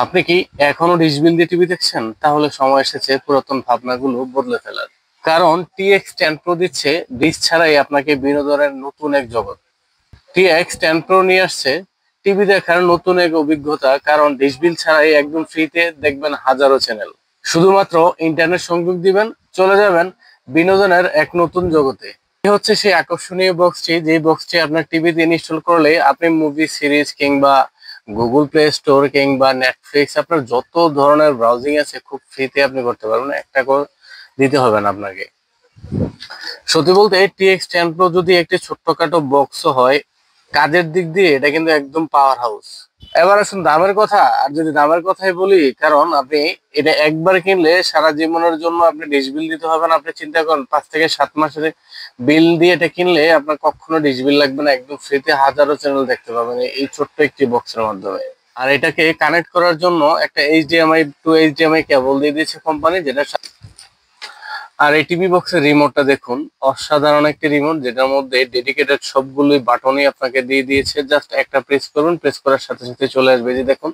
আপনি কি এখনো ডিশ বিল দিয়ে টিভি দেখছেন? তাহলে সময় এসেছে পুরাতন ভাবনাগুলো বদলে ফেলার। কারণ টিএক্স টেন প্রো দিচ্ছে ডিশ ছাড়াই আপনাকে বিনোদনের নতুন এক জগৎ। টিএক্স টেন প্রো নিয়ে আসছে টিভি দেখার নতুন এক অভিজ্ঞতা। কারণ ডিশ বিল ছাড়াই একদম ফ্রিতে দেখবেন হাজারো চ্যানেল। শুধুমাত্র ইন্টারনেট সংযোগ দিবেন, চলে যাবেন বিনোদনের এক নতুন জগতে। এই হচ্ছে সেই আকর্ষণীয় বক্সটি, যে বক্সটি আপনার টিভিতে ইনস্টল করলে আপনি মুভি, সিরিজ কিংবা গুগল প্লে স্টোর কিংবা নেটফ্লিক্স, আপনার যত ধরনের ব্রাউজিং আছে খুব ফ্রিতে আপনি করতে পারবেন, একটা করে দিতে হবে না আপনাকে। সত্যি বলতে টিএক্স টেন প্রো যদি একটি ছোট্টখাটো বক্স হয়, কাজের দিক দিয়ে এটা কিন্তু একদম পাওয়ার হাউস। এবার আসুন দামের কথা। আর যদি দামের কথাই বলি, কারণ আপনি এটা একবার কিনলে সারা জীবনের জন্য আপনি ডিশ বিল দিতে হবে না। আপনি চিন্তা করেন 5 থেকে 7 মাসের বিল দিয়ে এটা কিনলে আপনার কখনো ডিশ বিল লাগবে না, একদম ফ্রিতে হাজারো চ্যানেল দেখতে পাবেন এই ছোট্ট একটি বক্সের মাধ্যমে। আর এটাকে কানেক্ট করার জন্য একটা এইচডিএমআই টু এইচডিএমআই কেবল দিয়ে দিয়েছে কোম্পানি, যেটা। আর এই টিভি বক্সের রিমোটটা দেখুন, অসাধারণ একটি রিমোট, যেটার মধ্যে ডেডিকেটেড সবগুলোই বাটনই আপনাকে দিয়ে দিয়েছে। জাস্ট একটা প্রেস করুন, প্রেস করার সাথে সাথে চলে আসবে। যে দেখুন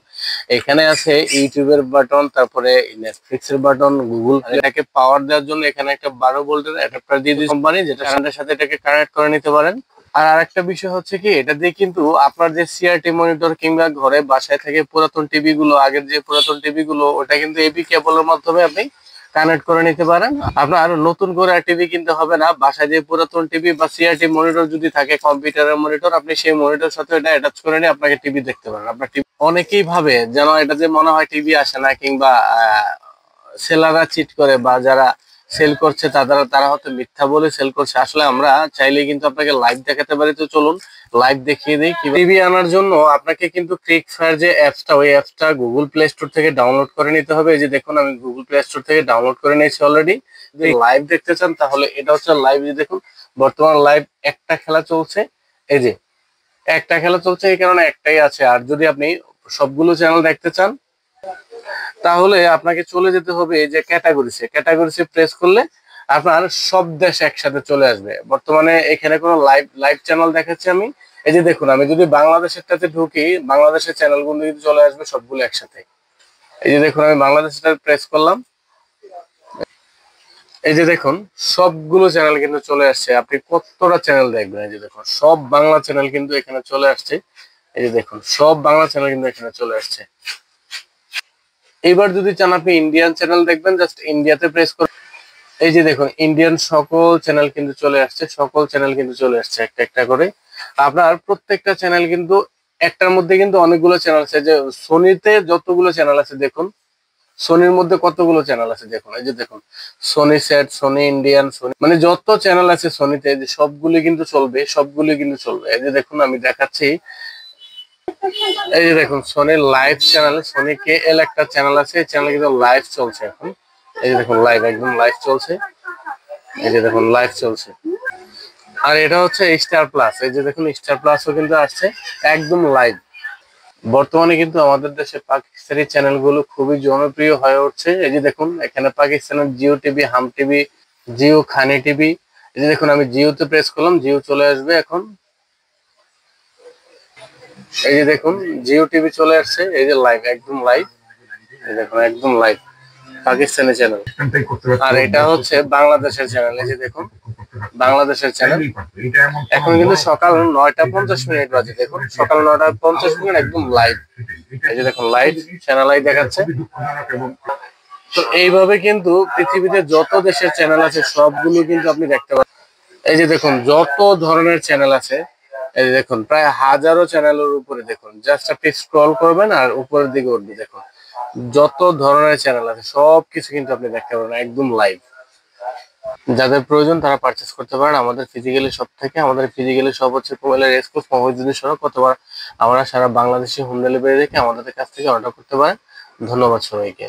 এখানে আছে ইউটিউবের বাটন, তারপরে নেটফ্লিক্স এর বাটন, গুগল। এটাকে পাওয়ার দেওয়ার জন্য এখানে একটা 12 ভোল্টের অ্যাডাপ্টার দিয়ে দিয়েছে কোম্পানি, যেটা কারেন্টের সাথে এটাকে কানেক্ট করে নিতে পারেন। আর আরেকটা বিষয় হচ্ছে কি, এটা দিয়ে কিন্তু আপনার যে সিআরটি মনিটর কিংবা ঘরে বাসায় থেকে পুরাতন টিভি গুলো, আগের যে পুরাতন টিভি গুলো, ওটা কিন্তু এবি কেবলের মাধ্যমে আপনি কানেক্ট করে নিতে পারেন। আপনার নতুন করে টিভি কিনতে হবে না। বাসায় যে পুরাতন টিভি বা সিআরটি মনিটর যদি থাকে, কম্পিউটারের মনিটর, আপনি সেই মনিটর সাথে এটা অ্যাটাচ করে নিয়ে আপনাকে টিভি দেখতে পারেন। আপনার টিভি অনেকেই ভাবে যেন এটা যে মনে হয় টিভি আসে না, কিংবা সেলাররা চিট করে, বা যারা সেল করছে তারা হয়তো মিথ্যা বলে সেল করছে। আসলে আমরা চাইলে কিন্তু আপনাকে লাইভ দেখাতে পারি। তো চলুন লাইভ দেখিয়ে দিই। টিভি আনার জন্য আপনাকে কিন্তু ক্লিক ফায়ার যে অ্যাপসটা, ওই অ্যাপসটা গুগল প্লে স্টোর থেকে ডাউনলোড করে নিতে হবে। এই যে দেখুন আমি গুগল প্লে স্টোর থেকে ডাউনলোড করে নিয়েছি অলরেডি। যদি লাইভ দেখতে চান তাহলে এটা হচ্ছে লাইভ। যে দেখুন বর্তমান লাইভ একটা খেলা চলছে, এই যে একটা খেলা চলছে, এই কারণে একটাই আছে। আর যদি আপনি সবগুলো চ্যানেল দেখতে চান তাহলে আপনাকে চলে যেতে হবে এই যে ক্যাটাগরিসে প্রেস করলে আপনার সব দেশ একসাথে চলে আসবে। বর্তমানে এখানে কোনো লাইভ লাইভ চ্যানেল দেখাচ্ছি আমি। এই যে দেখুন আমি যদি বাংলাদেশেরটাতে ঢুকি, বাংলাদেশের চ্যানেলগুলো কিন্তু চলে আসবে সবগুলো একসাথে। এই যে দেখুন আমি বাংলাদেশটা প্রেস করলাম, এই যে দেখুন সবগুলো চ্যানেল কিন্তু চলে আসছে। আপনি কতটা চ্যানেল দেখবেন, এই যে দেখুন সব বাংলা চ্যানেল কিন্তু এখানে চলে আসছে। এই যে দেখুন সব বাংলা চ্যানেল কিন্তু এখানে চলে আসছে। এবার যদি চান আপনি ইন্ডিয়ান চ্যানেল দেখবেন, জাস্ট ইন্ডিয়াতে প্রেস করুন। এই যে দেখুন ইন্ডিয়ান সকল চ্যানেল কিন্তু চলে আসছে, সকল চ্যানেল কিন্তু চলে আসছে একটা একটা করে। আপনার প্রত্যেকটা চ্যানেল কিন্তু একটার মধ্যে কিন্তু অনেকগুলো চ্যানেল আছে। যে সোনিতে যতগুলো চ্যানেল আছে দেখুন, সোনির মধ্যে কতগুলো চ্যানেল আছে দেখুন। এই যে দেখুন Sony set, Sony Indian, Sony, মানে যত চ্যানেল আছে সোনিতে, যে সবগুলি কিন্তু চলবে, সবগুলি কিন্তু চলবে। এই যে দেখুন আমি দেখাচ্ছি, এই যে দেখুন সোনির লাইভ চ্যানেল, সোনি কে এল একটা চ্যানেল আছে, এই চ্যানেল কিন্তু লাইভ চলছে এখন। এই যে দেখুন লাইভ, একদম লাইভ চলছে। এই যে দেখুন লাইভ চলছে। আর এটা হচ্ছে স্টার প্লাস, এই যে দেখুন স্টার প্লাসও কিন্তু আসছে একদম লাইভ। বর্তমানে কিন্তু আমাদের দেশে পাকিস্তানি চ্যানেলগুলো খুবই জনপ্রিয় হয়ে উঠছে। এই যে দেখুন এখানে পাকিস্তানের জিও টিভি, হাম টিভি, জিও খানি টিভি। এই যে দেখুন আমি জিওতে প্রেস করলাম, জিও চলে আসবে এখন। এই যে দেখুন জিও টিভি চলে আসছে, এই যে লাইভ, একদম লাইভ। এই দেখুন একদম লাইভ পাকিস্তানি চ্যানেল। আর এটা হচ্ছে বাংলাদেশের চ্যানেল, এই যে দেখুন বাংলাদেশের চ্যানেল। এখন কিন্তু সকাল 9টা 50 মিনিট বাজে, দেখুন সকাল 9টা 50 মিনিট একদম লাইভ। এই যে দেখুন লাইভ চ্যানেল আই দেখাচ্ছে। তো এইভাবে কিন্তু পৃথিবীতে যত দেশের চ্যানেল আছে সবগুলো কিন্তু আপনি দেখতে পাচ্ছেন। এই যে দেখুন যত ধরনের চ্যানেল আছে, এই যে দেখুন প্রায় হাজারো চ্যানেলের উপরে। দেখুন জাস্ট আপনি স্ক্রল করবেন আর উপরের দিকে উঠবে, দেখুন যত ধরনের চ্যানেল আছে সবকিছু কিন্তু আপনি দেখতে পারেন একদম লাইভ। যাদের প্রয়োজন তারা পারচেস করতে পারেন আমাদের ফিজিক্যালি শপ থেকে। আমাদের ফিজিক্যালি শপ হচ্ছে কুমিল্লা রেসকোর্স মহিউদ্দিন সড়ক, অথবা আমরা সারা বাংলাদেশে হোম ডেলিভারি রেখে আমাদের কাছ থেকে অর্ডার করতে পারেন। ধন্যবাদ সবাইকে।